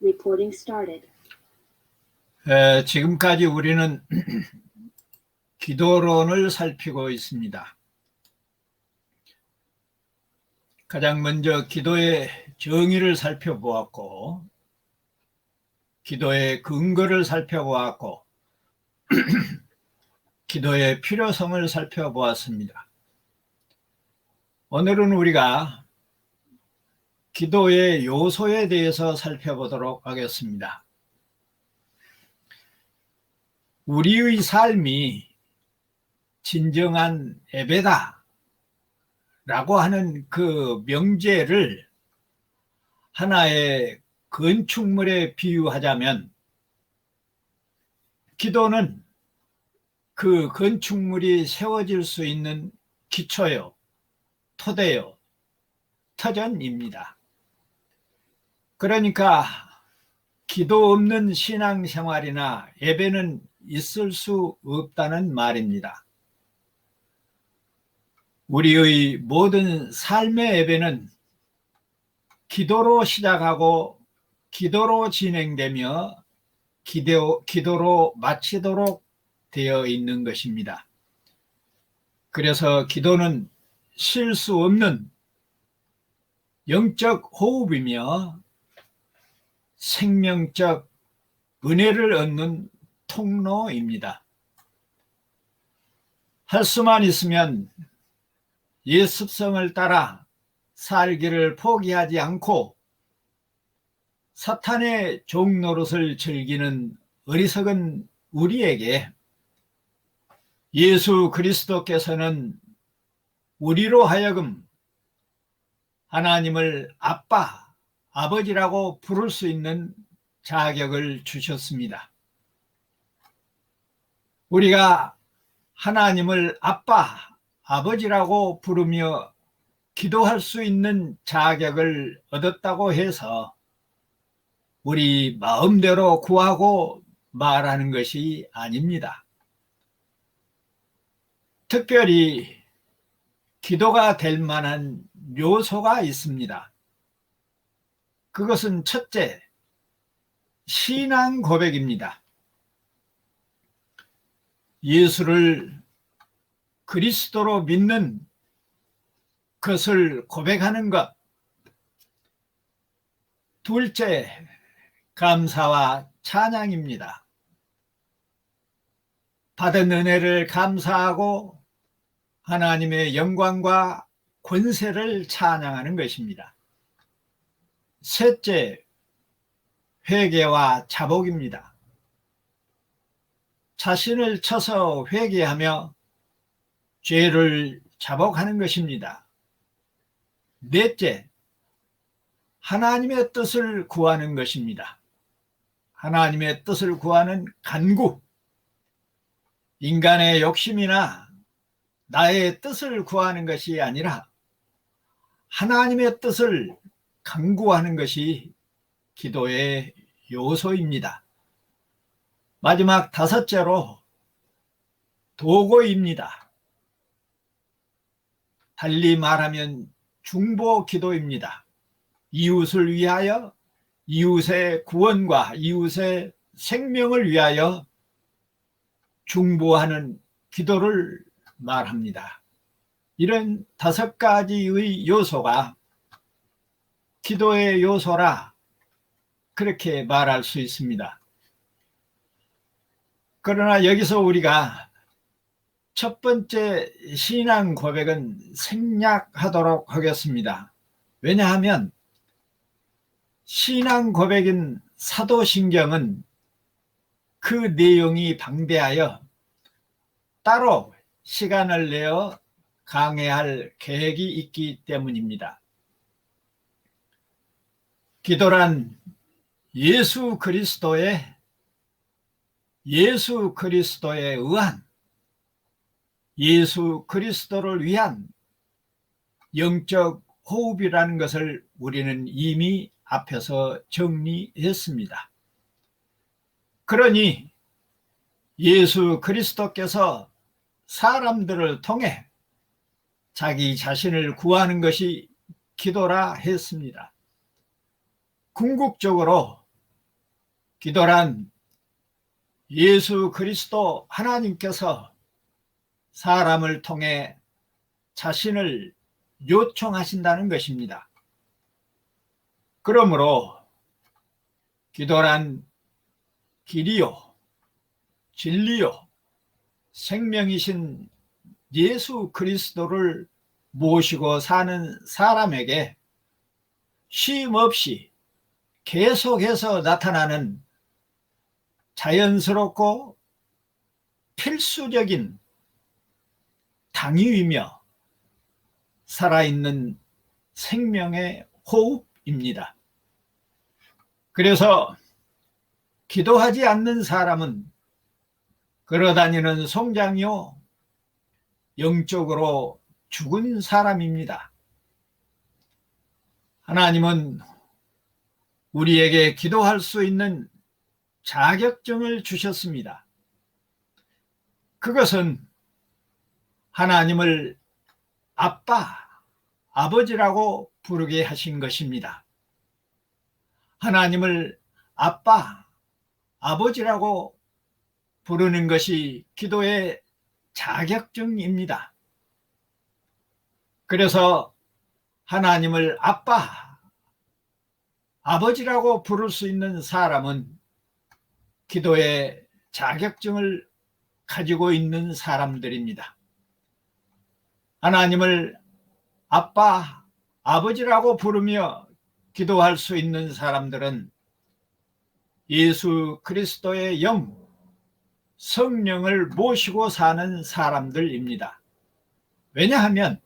Recording started. 지금까지 우리는 기도론을 살피고 있습니다. 가장 먼저 기도의 정의를 살펴보았고, 기도의 근거를 살펴보았고, 기도의 필요성을 살펴보았습니다. 오늘은 우리가 기도의 요소에 대해서 살펴보도록 하겠습니다. 우리의 삶이 진정한 예배다 라고 하는 그 명제를 하나의 건축물에 비유하자면, 기도는 그 건축물이 세워질 수 있는 기초요, 토대요, 터전입니다. 그러니까 기도 없는 신앙생활이나 예배는 있을 수 없다는 말입니다. 우리의 모든 삶의 예배는 기도로 시작하고 기도로 진행되며 기도로 마치도록 되어 있는 것입니다. 그래서 기도는 쉴 수 없는 영적 호흡이며 생명적 은혜를 얻는 통로입니다. 할 수만 있으면 옛 습성을 따라 살기를 포기하지 않고 사탄의 종노릇을 즐기는 어리석은 우리에게 예수 그리스도께서는 우리로 하여금 하나님을 아빠, 아버지라고 부를 수 있는 자격을 주셨습니다. 우리가 하나님을 아빠, 아버지라고 부르며 기도할 수 있는 자격을 얻었다고 해서 우리 마음대로 구하고 말하는 것이 아닙니다. 특별히 기도가 될 만한 요소가 있습니다. 그것은 첫째, 신앙 고백입니다. 예수를 그리스도로 믿는 것을 고백하는 것. 둘째, 감사와 찬양입니다. 받은 은혜를 감사하고 하나님의 영광과 권세를 찬양하는 것입니다. 셋째, 회개와 자복입니다. 자신을 쳐서 회개하며 죄를 자복하는 것입니다. 넷째, 하나님의 뜻을 구하는 것입니다. 하나님의 뜻을 구하는 간구. 인간의 욕심이나 나의 뜻을 구하는 것이 아니라 하나님의 뜻을 간구하는 것이 기도의 요소입니다. 마지막 다섯째로 도고입니다. 달리 말하면 중보 기도입니다. 이웃을 위하여, 이웃의 구원과 이웃의 생명을 위하여 중보하는 기도를 말합니다. 이런 5가지의 요소가 기도의 요소라 그렇게 말할 수 있습니다. 그러나 여기서 우리가 첫 번째 신앙 고백은 생략하도록 하겠습니다. 왜냐하면 신앙 고백인 사도신경은 그 내용이 방대하여 따로 시간을 내어 강해할 계획이 있기 때문입니다. 기도란 예수 그리스도에 의한, 예수 그리스도를 위한 영적 호흡이라는 것을 우리는 이미 앞에서 정리했습니다. 그러니 예수 그리스도께서 사람들을 통해 자기 자신을 구하는 것이 기도라 했습니다. 궁극적으로 기도란 예수 그리스도 하나님께서 사람을 통해 자신을 요청하신다는 것입니다. 그러므로 기도란 길이요, 진리요, 생명이신 예수 그리스도를 모시고 사는 사람에게 쉼 없이 계속해서 나타나는 자연스럽고 필수적인 당위이며 살아있는 생명의 호흡입니다. 그래서 기도하지 않는 사람은 걸어다니는 송장이요, 영적으로 죽은 사람입니다. 하나님은 우리에게 기도할 수 있는 자격증을 주셨습니다. 그것은 하나님을 아빠, 아버지라고 부르게 하신 것입니다. 하나님을 아빠, 아버지라고 부르는 것이 기도의 자격증입니다. 그래서 하나님을 아빠, 아버지라고 부를 수 있는 사람은 기도의 자격증을 가지고 있는 사람들입니다. 하나님을 아빠, 아버지라고 부르며 기도할 수 있는 사람들은 예수 그리스도의 영, 성령을 모시고 사는 사람들입니다. 왜냐하면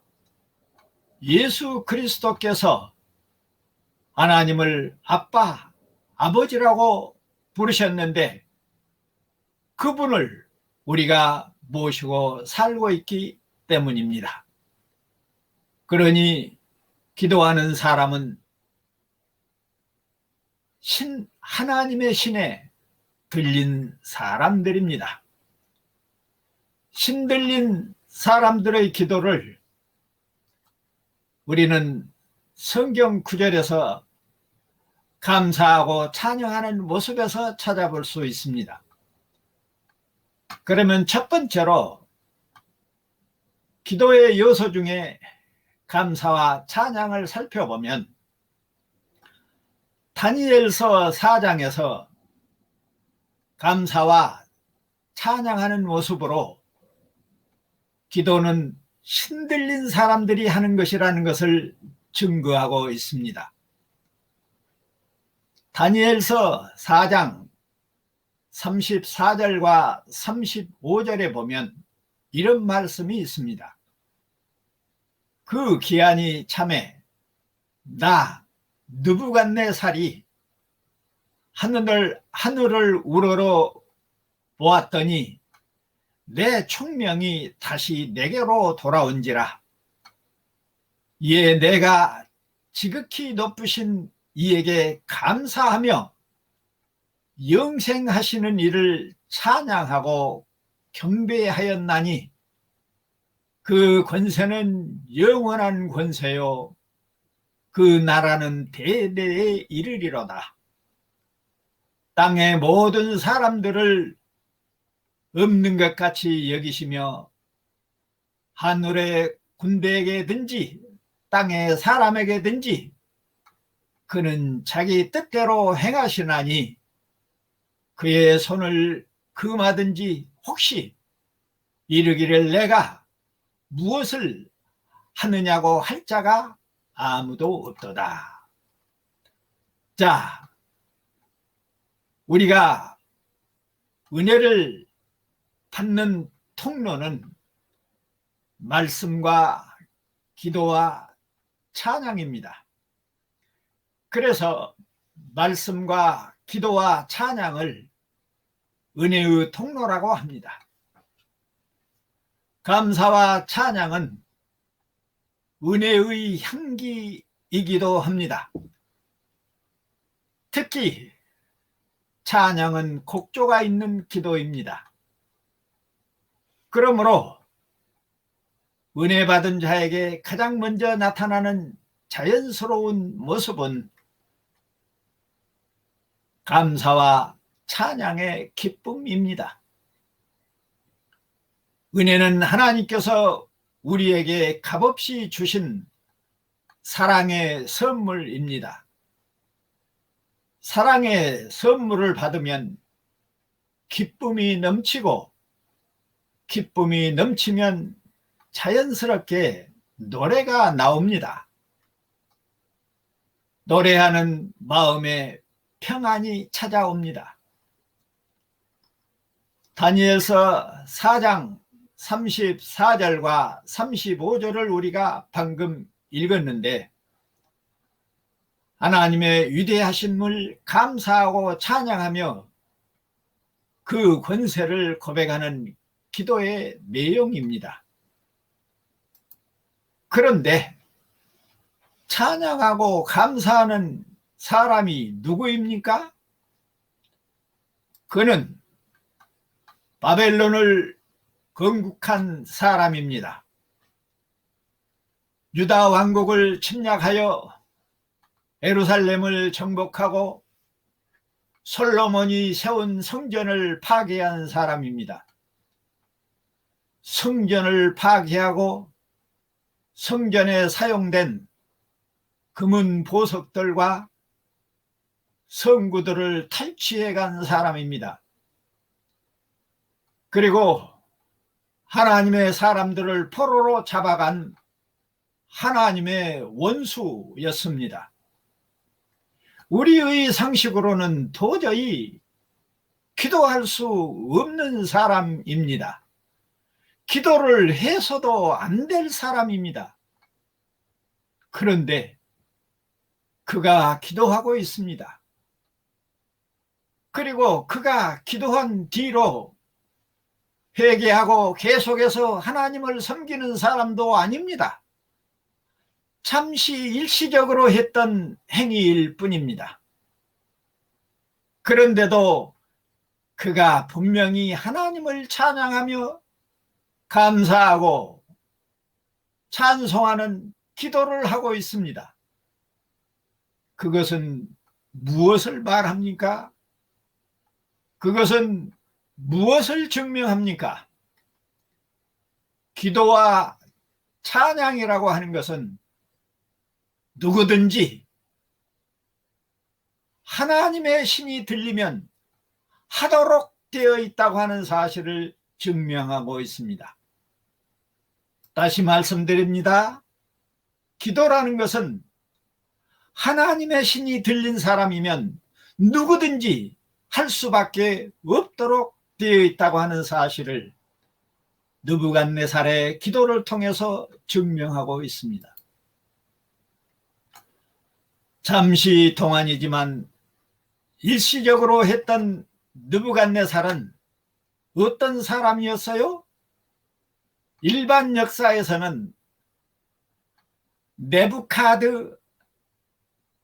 예수 그리스도께서 하나님을 아빠, 아버지라고 부르셨는데 그분을 우리가 모시고 살고 있기 때문입니다. 그러니 기도하는 사람은 하나님의 신에 들린 사람들입니다. 신 들린 사람들의 기도를 우리는 성경 구절에서 감사하고 찬양하는 모습에서 찾아볼 수 있습니다. 그러면 첫 번째로 기도의 요소 중에 감사와 찬양을 살펴보면 다니엘서 4장에서 감사와 찬양하는 모습으로 기도는 신들린 사람들이 하는 것이라는 것을 증거하고 있습니다. 다니엘서 4장 34절과 35절에 보면 이런 말씀이 있습니다. 그 기한이 참에 나 느부갓네살이 하늘을 우러러 보았더니 내 총명이 다시 내게로 돌아온지라. 이에 내가 지극히 높으신 이에게 감사하며 영생하시는 이를 찬양하고 경배하였나니 그 권세는 영원한 권세요 그 나라는 대대에 이르리로다. 땅의 모든 사람들을 없는 것 같이 여기시며 하늘의 군대에게든지 땅의 사람에게든지 그는 자기 뜻대로 행하시나니 그의 손을 금하든지 혹시 이르기를 내가 무엇을 하느냐고 할 자가 아무도 없도다. 자, 우리가 은혜를 받는 통로는 말씀과 기도와 찬양입니다. 그래서 말씀과 기도와 찬양을 은혜의 통로라고 합니다. 감사와 찬양은 은혜의 향기이기도 합니다. 특히 찬양은 곡조가 있는 기도입니다. 그러므로 은혜 받은 자에게 가장 먼저 나타나는 자연스러운 모습은 감사와 찬양의 기쁨입니다. 은혜는 하나님께서 우리에게 값없이 주신 사랑의 선물입니다. 사랑의 선물을 받으면 기쁨이 넘치고, 기쁨이 넘치면 자연스럽게 노래가 나옵니다. 노래하는 마음에 평안이 찾아옵니다. 다니엘서 4장 34절과 35절을 우리가 방금 읽었는데, 하나님의 위대하심을 감사하고 찬양하며 그 권세를 고백하는 기도의 내용입니다. 그런데 찬양하고 감사하는 사람이 누구입니까? 그는 바벨론을 건국한 사람입니다. 유다 왕국을 침략하여 예루살렘을 정복하고 솔로몬이 세운 성전을 파괴한 사람입니다. 성전을 파괴하고 성전에 사용된 금은 보석들과 성구들을 탈취해 간 사람입니다. 그리고 하나님의 사람들을 포로로 잡아간 하나님의 원수였습니다. 우리의 상식으로는 도저히 기도할 수 없는 사람입니다. 기도를 해서도 안 될 사람입니다. 그런데 그가 기도하고 있습니다. 그리고 그가 기도한 뒤로 회개하고 계속해서 하나님을 섬기는 사람도 아닙니다. 잠시 일시적으로 했던 행위일 뿐입니다. 그런데도 그가 분명히 하나님을 찬양하며 감사하고 찬송하는 기도를 하고 있습니다. 그것은 무엇을 말합니까? 그것은 무엇을 증명합니까? 기도와 찬양이라고 하는 것은 누구든지 하나님의 신이 들리면 하도록 되어 있다고 하는 사실을 증명하고 있습니다. 다시 말씀드립니다. 기도라는 것은 하나님의 신이 들린 사람이면 누구든지 할 수밖에 없도록 되어 있다고 하는 사실을 느부갓네살의 기도를 통해서 증명하고 있습니다. 잠시 동안이지만 일시적으로 했던 느부갓네살은 어떤 사람이었어요? 일반 역사에서는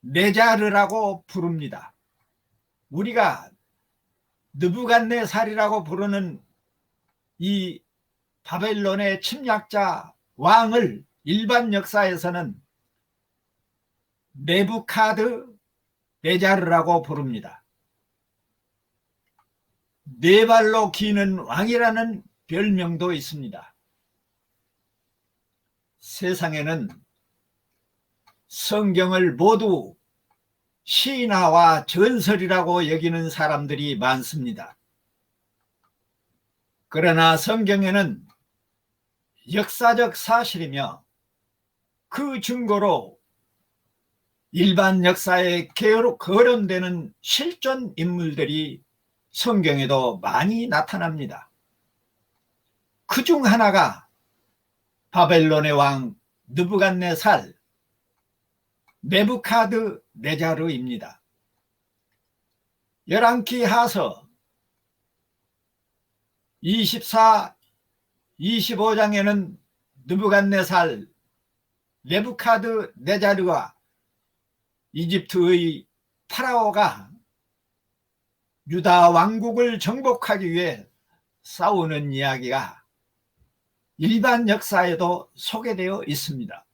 네부카드네자르라고 부릅니다. 우리가 느부갓네살이라고 부르는 이 바벨론의 침략자 왕을 일반 역사에서는 네부카드네자르라고 부릅니다. 네 발로 기는 왕이라는 별명도 있습니다. 세상에는 성경을 모두 신화와 전설이라고 여기는 사람들이 많습니다. 그러나 성경에는 역사적 사실이며 그 증거로 일반 역사에 거론되는 실존 인물들이 성경에도 많이 나타납니다. 그 중 하나가 바벨론의 왕 느부갓네살 네부카드네자르입니다. 열왕기하서 24, 25장에는 느부갓네살 네부카드네자르와 이집트의 파라오가 유다 왕국을 정복하기 위해 싸우는 이야기가 일반 역사에도 소개되어 있습니다.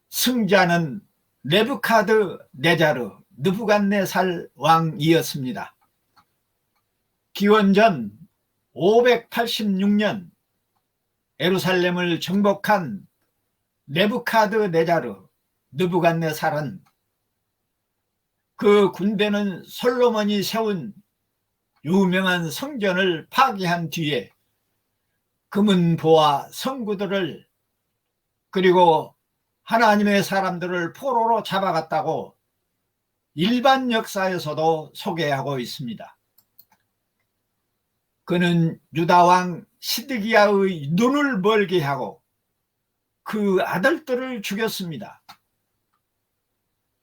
승자는 네부카드네자르, 느부갓네살 왕이었습니다. 기원전 586년 예루살렘을 정복한 네부카드네자르 느부갓네살은 그 군대는 솔로몬이 세운 유명한 성전을 파괴한 뒤에 금은보와 성구들을 그리고 하나님의 사람들을 포로로 잡아갔다고 일반 역사에서도 소개하고 있습니다. 그는 유다왕 시드기야의 눈을 멀게 하고 그 아들들을 죽였습니다.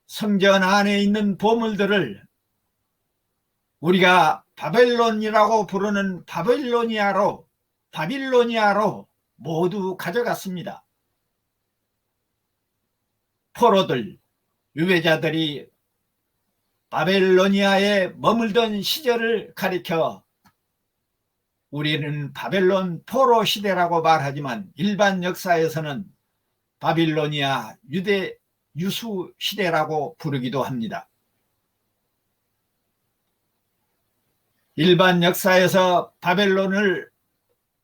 성전 안에 있는 보물들을 우리가 바벨론이라고 부르는 바빌로니아로 모두 가져갔습니다. 포로들, 유배자들이 바벨로니아에 머물던 시절을 가리켜 우리는 바벨론 포로 시대라고 말하지만 일반 역사에서는 바빌로니아 유대 유수 시대라고 부르기도 합니다. 일반 역사에서 바벨론을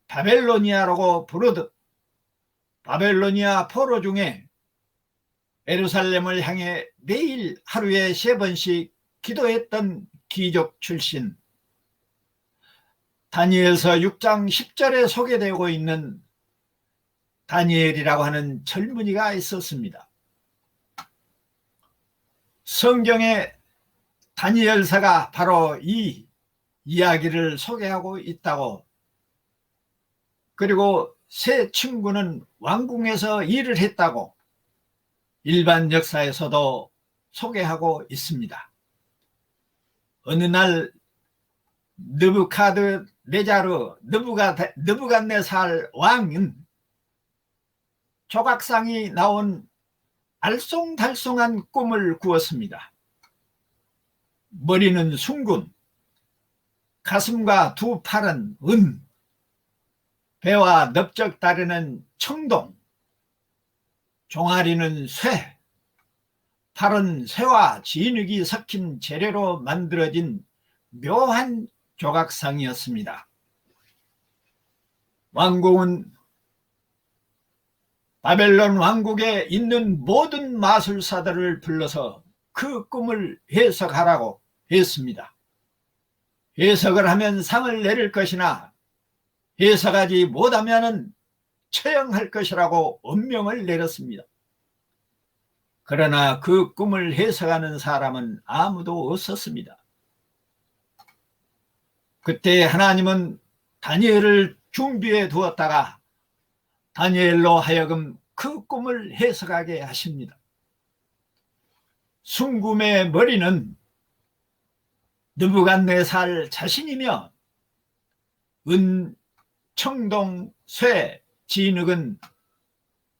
바벨로니아라고 부르듯 바벨로니아 포로 중에 예루살렘을 향해 매일 하루에 3번씩 기도했던 귀족 출신 다니엘서 6장 10절에 소개되고 있는 다니엘이라고 하는 젊은이가 있었습니다. 성경의 다니엘서가 바로 이 이야기를 소개하고 있다고, 그리고 세 친구는 왕궁에서 일을 했다고 일반 역사에서도 소개하고 있습니다. 어느 날 느부갓네살 왕은 조각상이 나온 알쏭달쏭한 꿈을 꾸었습니다. 머리는 숭금, 가슴과 두 팔은 은, 배와 넓적다리는 청동, 종아리는 쇠, 팔은 쇠와 진흙이 섞인 재료로 만들어진 묘한 조각상이었습니다. 왕궁은 바벨론 왕국에 있는 모든 마술사들을 불러서 그 꿈을 해석하라고 했습니다. 해석을 하면 상을 내릴 것이나 해석하지 못하면 처형할 것이라고 엄명을 내렸습니다. 그러나 그 꿈을 해석하는 사람은 아무도 없었습니다. 그때 하나님은 다니엘을 준비해 두었다가 다니엘로 하여금 그 꿈을 해석하게 하십니다. 숭금의 머리는 느부갓네살 자신이며 은, 청동, 쇠, 진흙은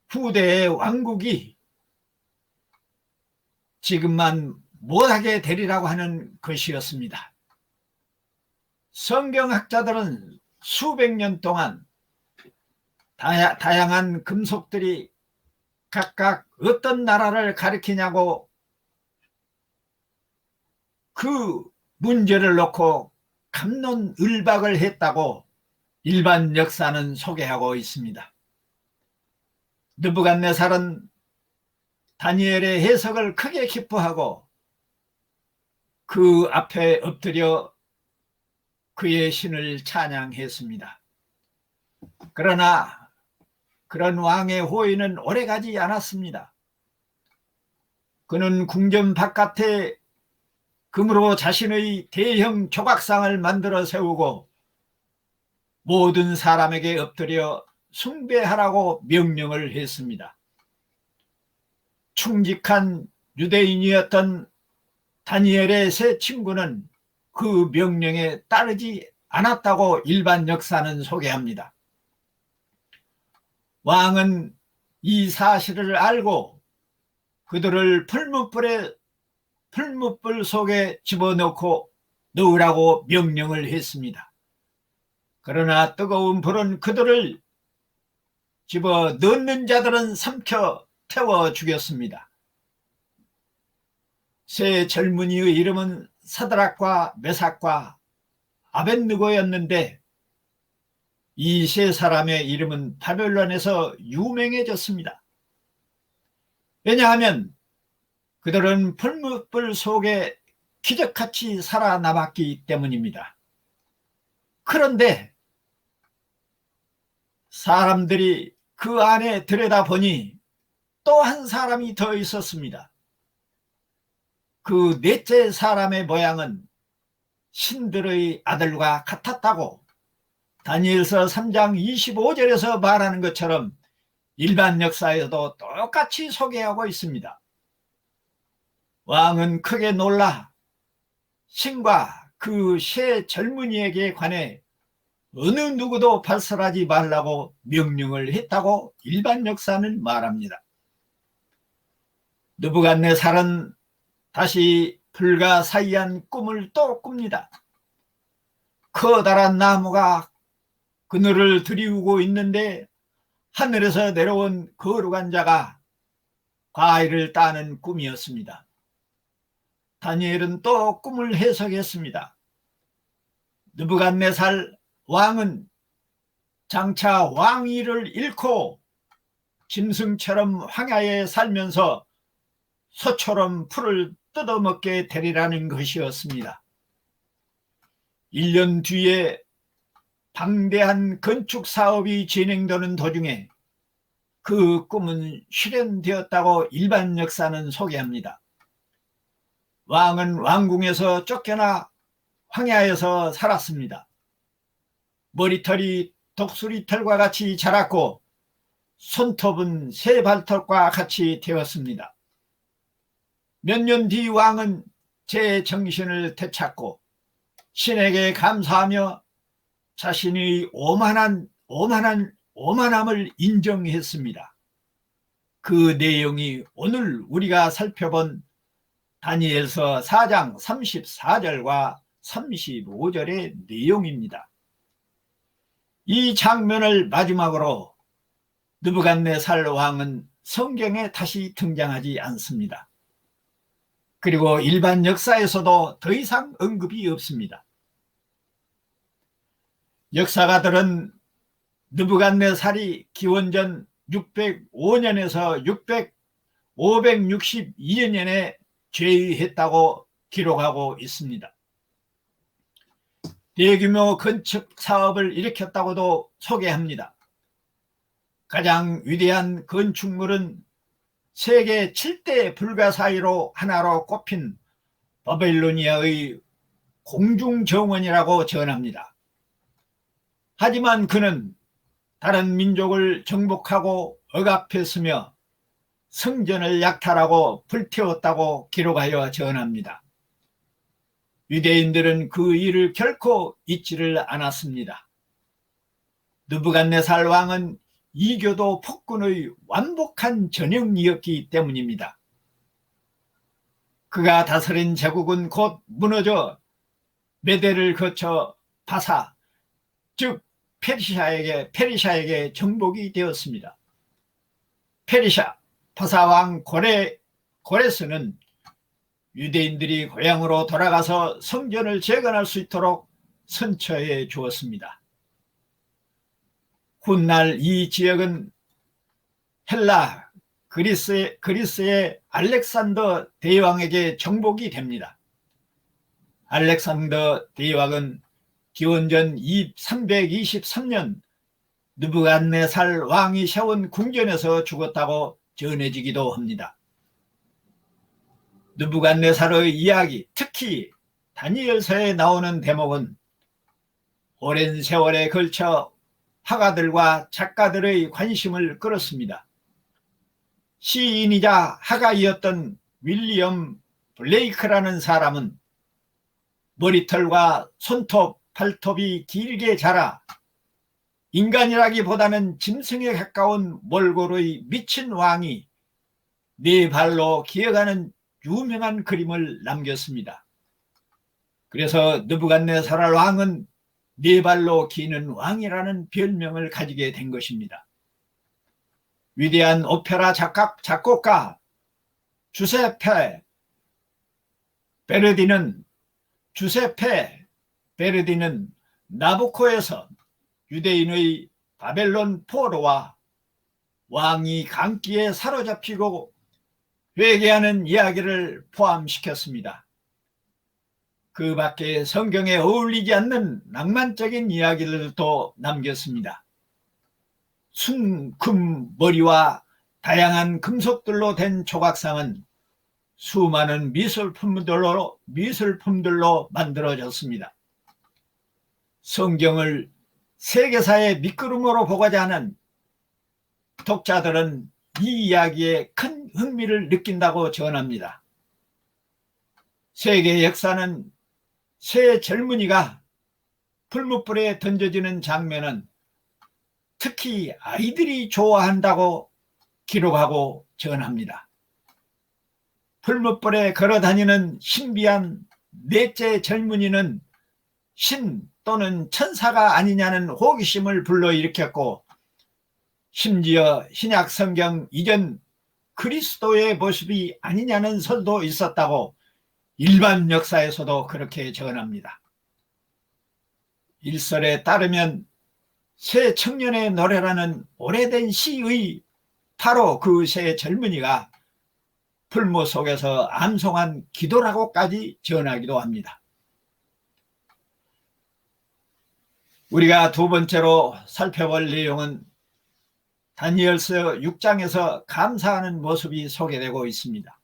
후대의 왕국이 지금만 못하게 되리라고 하는 것이었습니다. 성경학자들은 수백 년 동안 다양한 금속들이 각각 어떤 나라를 가리키냐고 그 문제를 놓고 갑론을박을 했다고 일반 역사는 소개하고 있습니다. 느부갓네살은 다니엘의 해석을 크게 기뻐하고 그 앞에 엎드려 그의 신을 찬양했습니다. 그러나 그런 왕의 호의는 오래가지 않았습니다. 그는 궁전 바깥에 금으로 자신의 대형 조각상을 만들어 세우고 모든 사람에게 엎드려 숭배하라고 명령을 했습니다. 충직한 유대인이었던 다니엘의 세 친구는 그 명령에 따르지 않았다고 일반 역사는 소개합니다. 왕은 이 사실을 알고 그들을 풀무불 속에 집어넣고 넣으라고 명령을 했습니다. 그러나 뜨거운 불은 그들을 집어 넣는 자들은 삼켜 태워 죽였습니다. 세 젊은이의 이름은 사드락과 메삭과 아벳느고였는데 이 세 사람의 이름은 바벨론에서 유명해졌습니다. 왜냐하면 그들은 풀무불 속에 기적같이 살아남았기 때문입니다. 그런데 사람들이 그 안에 들여다보니 또 한 사람이 더 있었습니다. 그 넷째 사람의 모양은 신들의 아들과 같았다고 다니엘서 3장 25절에서 말하는 것처럼 일반 역사에도 똑같이 소개하고 있습니다. 왕은 크게 놀라 신과 그 세 젊은이에게 관해 어느 누구도 발설하지 말라고 명령을 했다고 일반 역사는 말합니다. 느부갓네살은 다시 불가사의한 꿈을 또 꿉니다. 커다란 나무가 그늘을 들이우고 있는데 하늘에서 내려온 거룩한 자가 과일을 따는 꿈이었습니다. 다니엘은 또 꿈을 해석했습니다. 느부갓네살 왕은 장차 왕위를 잃고 짐승처럼 황야에 살면서 소처럼 풀을 뜯어먹게 되리라는 것이었습니다. 1년 뒤에 방대한 건축 사업이 진행되는 도중에 그 꿈은 실현되었다고 일반 역사는 소개합니다. 왕은 왕궁에서 쫓겨나 황야에서 살았습니다. 머리털이 독수리털과 같이 자랐고 손톱은 새 발톱과 같이 되었습니다. 몇 년 뒤 왕은 제 정신을 되찾고 신에게 감사하며 자신의 오만함을 인정했습니다. 그 내용이 오늘 우리가 살펴본 다니엘서 4장 34절과 35절의 내용입니다. 이 장면을 마지막으로 느부갓네살 왕은 성경에 다시 등장하지 않습니다. 그리고 일반 역사에서도 더 이상 언급이 없습니다. 역사가들은 느부갓네살이 기원전 605년에서 562년에 죄위했다고 기록하고 있습니다. 대규모 건축 사업을 일으켰다고도 소개합니다. 가장 위대한 건축물은 세계 7대 불가사의로 하나로 꼽힌 바벨로니아의 공중정원이라고 전합니다. 하지만 그는 다른 민족을 정복하고 억압했으며 성전을 약탈하고 불태웠다고 기록하여 전합니다. 유대인들은 그 일을 결코 잊지를 않았습니다. 느부갓네살 왕은 이교도 폭군의 완복한 전형이었기 때문입니다. 그가 다스린 제국은 곧 무너져 메대를 거쳐 바사, 즉 페르시아에게 정복이 되었습니다. 페르시아 바사왕 고레스는 유대인들이 고향으로 돌아가서 성전을 재건할 수 있도록 선처해 주었습니다. 훗날 이 지역은 헬라, 그리스의 알렉산더 대왕에게 정복이 됩니다. 알렉산더 대왕은 기원전 323년 느부갓네살 왕이 세운 궁전에서 죽었다고 전해지기도 합니다. 느부갓네살의 이야기, 특히 다니엘서에 나오는 대목은 오랜 세월에 걸쳐 화가들과 작가들의 관심을 끌었습니다. 시인이자 화가이었던 윌리엄 블레이크라는 사람은 머리털과 손톱, 발톱이 길게 자라 인간이라기보다는 짐승에 가까운 몰골의 미친 왕이 네 발로 기어가는 유명한 그림을 남겼습니다. 그래서 느부갓네살 왕은 네 발로 기는 왕이라는 별명을 가지게 된 것입니다. 위대한 오페라 작곡가 주세페 베르디는 주세페 베르디는 나부코에서 유대인의 바벨론 포로와 왕이 강기에 사로잡히고 회개하는 이야기를 포함시켰습니다. 그 밖에 성경에 어울리지 않는 낭만적인 이야기들도 남겼습니다. 순금 머리와 다양한 금속들로 된 조각상은 수많은 미술품들로 만들어졌습니다. 성경을 세계사의 밑그림으로 보고자 하는 독자들은 이 이야기에 큰 흥미를 느낀다고 전합니다. 세계 역사는 새 젊은이가 풀무불에 던져지는 장면은 특히 아이들이 좋아한다고 기록하고 전합니다. 풀무불에 걸어다니는 신비한 넷째 젊은이는 신 또는 천사가 아니냐는 호기심을 불러일으켰고, 심지어 신약 성경 이전 그리스도의 모습이 아니냐는 설도 있었다고 일반 역사에서도 그렇게 전합니다. 일설에 따르면 새 청년의 노래라는 오래된 시의 바로 그 새 젊은이가 풀무 속에서 암송한 기도라고까지 전하기도 합니다. 우리가 두 번째로 살펴볼 내용은 다니엘서 6장에서 감사하는 모습이 소개되고 있습니다.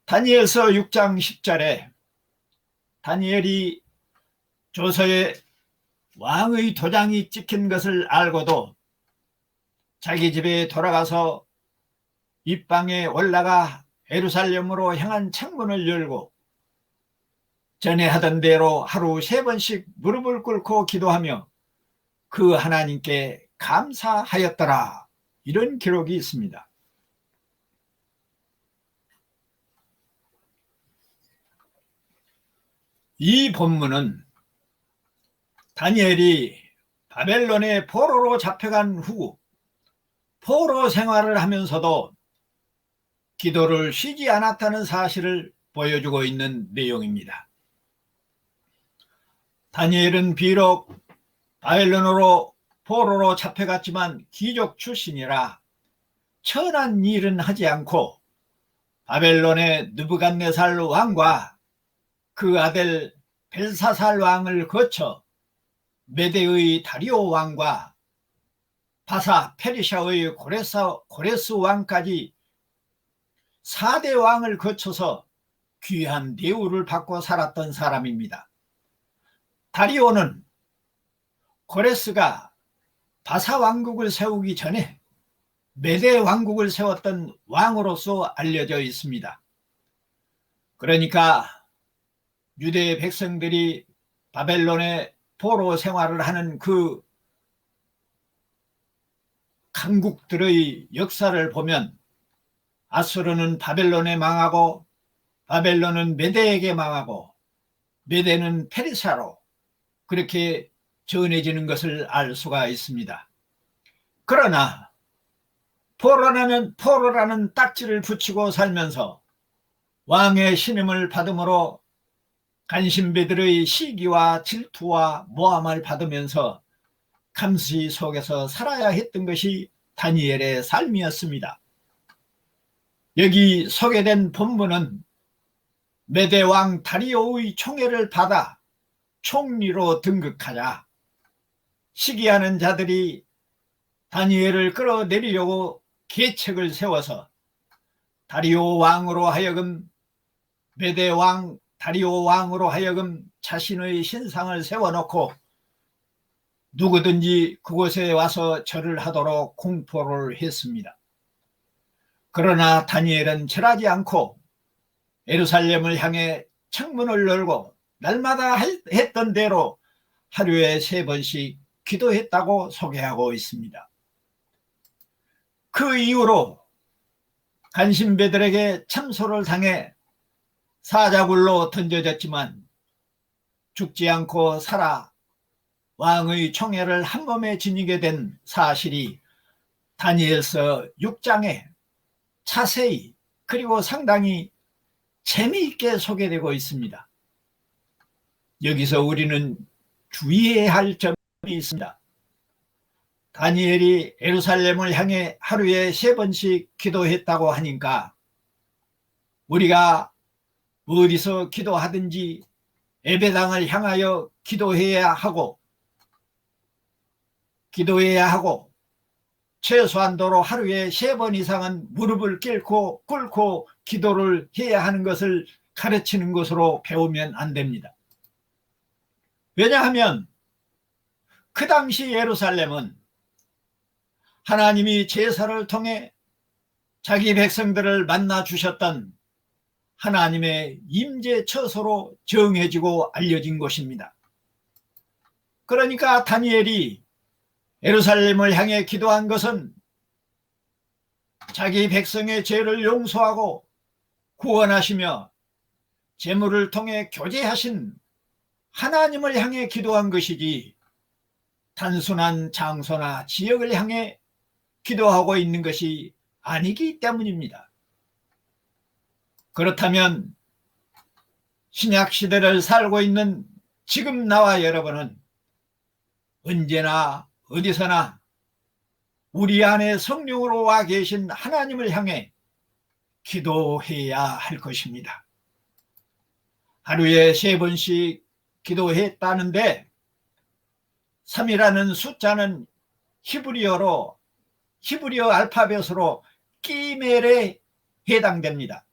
다니엘서 6장 10절에 다니엘이 조서에 왕의 도장이 찍힌 것을 알고도 자기 집에 돌아가서 입방에 올라가 예루살렘으로 향한 창문을 열고 전에 하던 대로 하루 3번씩 무릎을 꿇고 기도하며 그 하나님께 감사하였더라, 이런 기록이 있습니다. 이 본문은 다니엘이 바벨론의 포로로 잡혀간 후 포로 생활을 하면서도 기도를 쉬지 않았다는 사실을 보여주고 있는 내용입니다. 다니엘은 비록 바벨론으로 포로로 잡혀갔지만 귀족 출신이라 천한 일은 하지 않고 바벨론의 느부갓네살 왕과 그 아들 벨사살 왕을 거쳐 메대의 다리오 왕과 바사 페르시아의 고레스 왕까지 4대 왕을 거쳐서 귀한 대우를 받고 살았던 사람입니다. 다리오는 고레스가 바사 왕국을 세우기 전에 메대 왕국을 세웠던 왕으로서 알려져 있습니다. 그러니까 유대 백성들이 바벨론의 포로 생활을 하는 그 강국들의 역사를 보면 아수르는 바벨론에 망하고 바벨론은 메대에게 망하고 메대는 페르시아로 그렇게 전해지는 것을 알 수가 있습니다. 그러나 포로라는 딱지를 붙이고 살면서 왕의 신임을 받음으로 간신배들의 시기와 질투와 모함을 받으면서 감시 속에서 살아야 했던 것이 다니엘의 삶이었습니다. 여기 소개된 본문은 메대 왕 다리오의 총애를 받아 총리로 등극하자 시기하는 자들이 다니엘을 끌어내리려고 계책을 세워서 다리오 왕으로 하여금 메대 왕 다리오 왕으로 하여금 자신의 신상을 세워놓고 누구든지 그곳에 와서 절을 하도록 공포를 했습니다. 그러나 다니엘은 절하지 않고 예루살렘을 향해 창문을 열고 날마다 했던 대로 하루에 3번씩 기도했다고 소개하고 있습니다. 그 이후로 간신배들에게 참소를 당해 사자굴로 던져졌지만 죽지 않고 살아 왕의 총애를 한 몸에 지니게 된 사실이 다니엘서 6장에 자세히 그리고 상당히 재미있게 소개되고 있습니다. 여기서 우리는 주의해야 할 점이 있습니다. 다니엘이 예루살렘을 향해 하루에 3번씩 기도했다고 하니까 우리가 어디서 기도하든지 예배당을 향하여 기도해야 하고 최소한도로 하루에 3번 이상은 무릎을 꿇고 기도를 해야 하는 것을 가르치는 것으로 배우면 안 됩니다. 왜냐하면 그 당시 예루살렘은 하나님이 제사를 통해 자기 백성들을 만나 주셨던 하나님의 임재 처소로 정해지고 알려진 곳입니다. 그러니까 다니엘이 예루살렘을 향해 기도한 것은 자기 백성의 죄를 용서하고 구원하시며 재물을 통해 교제하신 하나님을 향해 기도한 것이지 단순한 장소나 지역을 향해 기도하고 있는 것이 아니기 때문입니다. 그렇다면 신약시대를 살고 있는 지금 나와 여러분은 언제나 어디서나 우리 안에 성령으로 와 계신 하나님을 향해 기도해야 할 것입니다. 하루에 3번씩 기도했다는데 3이라는 숫자는 히브리어 알파벳으로 끼멜에 해당됩니다.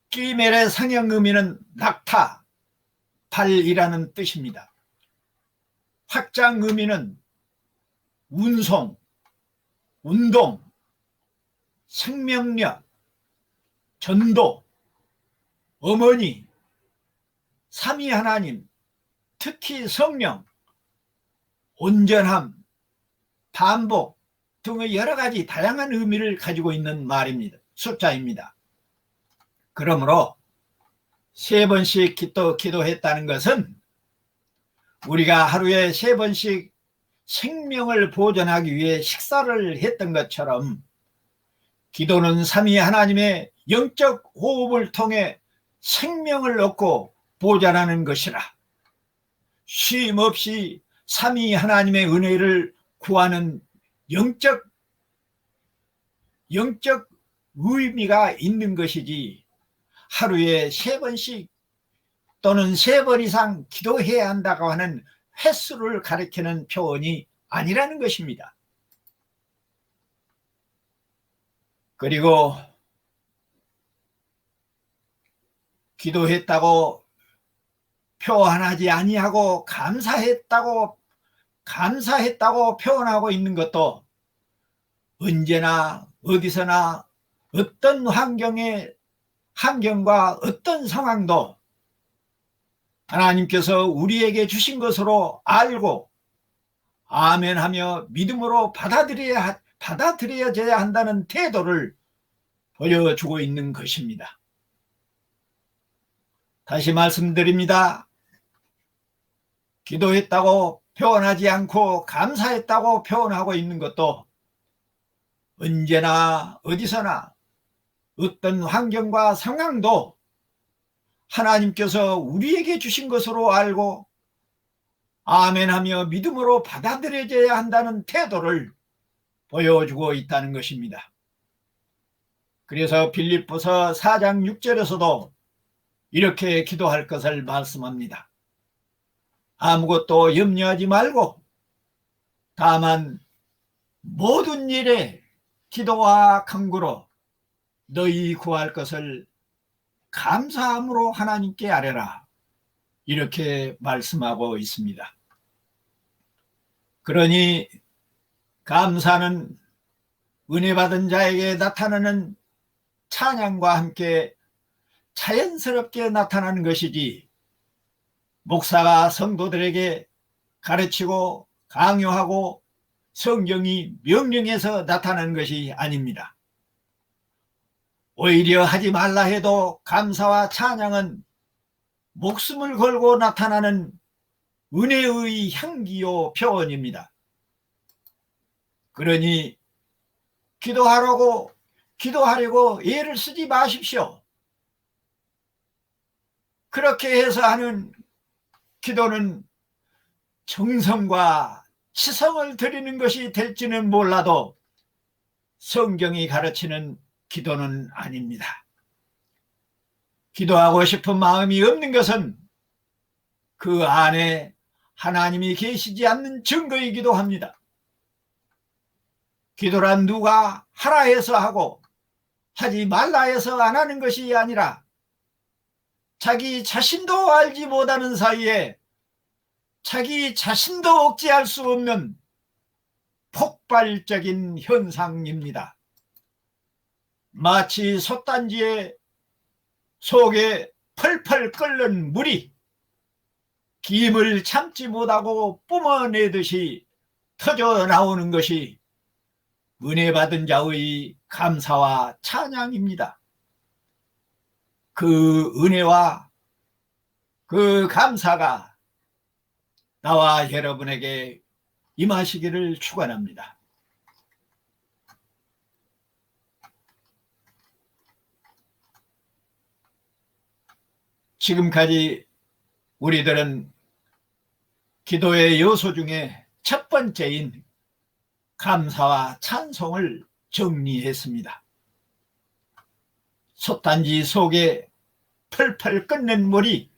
끼멜의 상형 의미는 낙타, 발이라는 뜻입니다. 확장 의미는 운송, 운동, 생명력, 전도, 어머니, 삼위 하나님, 특히 성령, 온전함, 반복 등의 여러 가지 다양한 의미를 가지고 있는 말입니다. 숫자입니다. 그러므로 3번씩 기도했다는 것은 우리가 하루에 3번씩 생명을 보존하기 위해 식사를 했던 것처럼 기도는 삼위 하나님의 영적 호흡을 통해 생명을 얻고 보존하는 것이라 쉼 없이 삼위 하나님의 은혜를 구하는 영적 의미가 있는 것이지 하루에 3번씩 또는 3번 이상 기도해야 한다고 하는 횟수를 가리키는 표현이 아니라는 것입니다. 그리고 기도했다고 표현하지 아니하고 감사했다고 표현하고 있는 것도 언제나 어디서나 어떤 환경과 어떤 상황도 하나님께서 우리에게 주신 것으로 알고 아멘하며 믿음으로 받아들여져야 한다는 태도를 보여주고 있는 것입니다. 다시 말씀드립니다. 기도했다고 표현하지 않고 감사했다고 표현하고 있는 것도 언제나 어디서나 어떤 환경과 상황도 하나님께서 우리에게 주신 것으로 알고 아멘하며 믿음으로 받아들여져야 한다는 태도를 보여주고 있다는 것입니다. 그래서 빌립보서 4장 6절에서도 이렇게 기도할 것을 말씀합니다. 아무것도 염려하지 말고 다만 모든 일에 기도와 간구로 너희 구할 것을 감사함으로 하나님께 아뢰라. 이렇게 말씀하고 있습니다. 그러니 감사는 은혜 받은 자에게 나타나는 찬양과 함께 자연스럽게 나타나는 것이지 목사가 성도들에게 가르치고 강요하고 성경이 명령해서 나타나는 것이 아닙니다. 오히려 하지 말라 해도 감사와 찬양은 목숨을 걸고 나타나는 은혜의 향기요 표현입니다. 그러니 기도하라고 기도하려고 애를 쓰지 마십시오. 그렇게 해서 하는 기도는 정성과 치성을 드리는 것이 될지는 몰라도 성경이 가르치는 기도는 아닙니다. 기도하고 싶은 마음이 없는 것은 그 안에 하나님이 계시지 않는 증거이기도 합니다. 기도란 누가 하라 해서 하고 하지 말라 해서 안 하는 것이 아니라 자기 자신도 알지 못하는 사이에 자기 자신도 억제할 수 없는 폭발적인 현상입니다. 마치 솥단지에 속에 펄펄 끓는 물이 김을 참지 못하고 뿜어내듯이 터져 나오는 것이 은혜 받은 자의 감사와 찬양입니다. 그 은혜와 그 감사가 나와 여러분에게 임하시기를 축원합니다. 지금까지 우리들은 기도의 요소 중에 첫 번째인 감사와 찬송을 정리했습니다. 솥단지 속에 펄펄 끓는 물이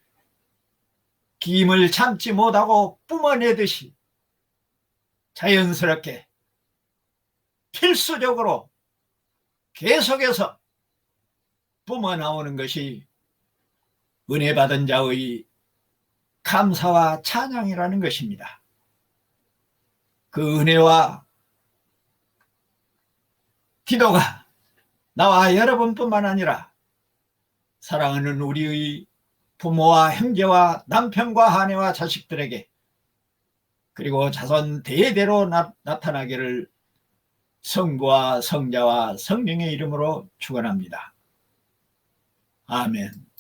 김을 참지 못하고 뿜어내듯이 자연스럽게 필수적으로 계속해서 뿜어나오는 것이 은혜 받은 자의 감사와 찬양이라는 것입니다. 그 은혜와 기도가 나와 여러분뿐만 아니라 사랑하는 우리의 부모와 형제와 남편과 아내와 자식들에게 그리고 자손 대대로 나타나기를 성부와 성자와 성령의 이름으로 축원합니다. 아멘.